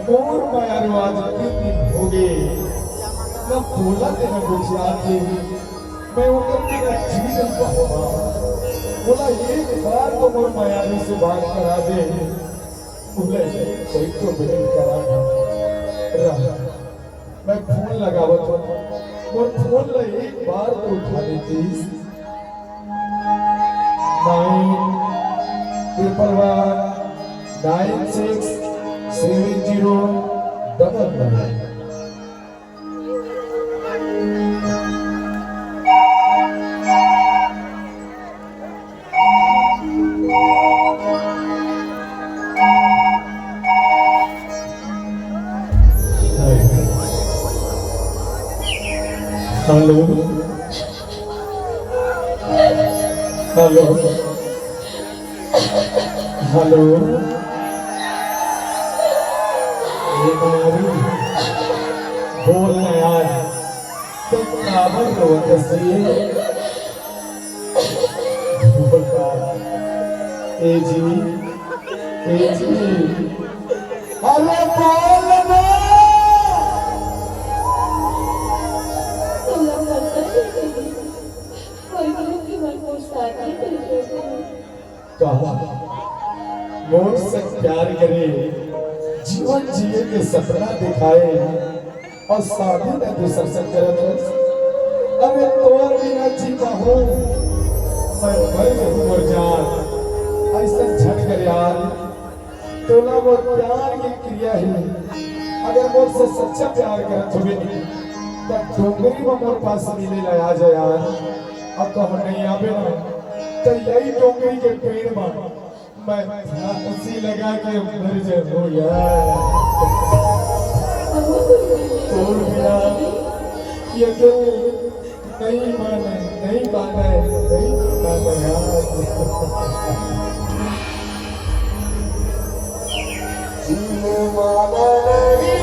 मोर मायारू आज 3 दिन हो गए न बोला ते न गुजरा के मैं उनका तेरा जीवन पाऊंगा। बोला एक बार तो मोर मायारू से बात करा दे। बोले कोई तो भेंट करा रहा। मैं फोन लगावत हूँ मोर फोन ला एक बार तो उठा देती। 911967099। हेलो हेलो हेलो बोल ना यार तुम काबर रो कैसे ए जी अरे बोल ना कहा मोर से प्यार करे जीवन जिए के सपना दिखाए और शादी न दूसर से करत। अरे तोर बिना जी पाहू मैं मर मोर जान ऐसा झट कर यार तोला मोर प्यार की क्रिया है। अगर मोर से सच्चा प्यार करत होबे तब डोंगरी में मोर पास मिले ला आ जा यार। अब तो हम नहीं आवे ना तो यही डोंगरी के पेड़ में मैं फांसी लगा के मर जाऊं यार। तोड़ दिया ये तो नहीं माने यार। जीने माना नहीं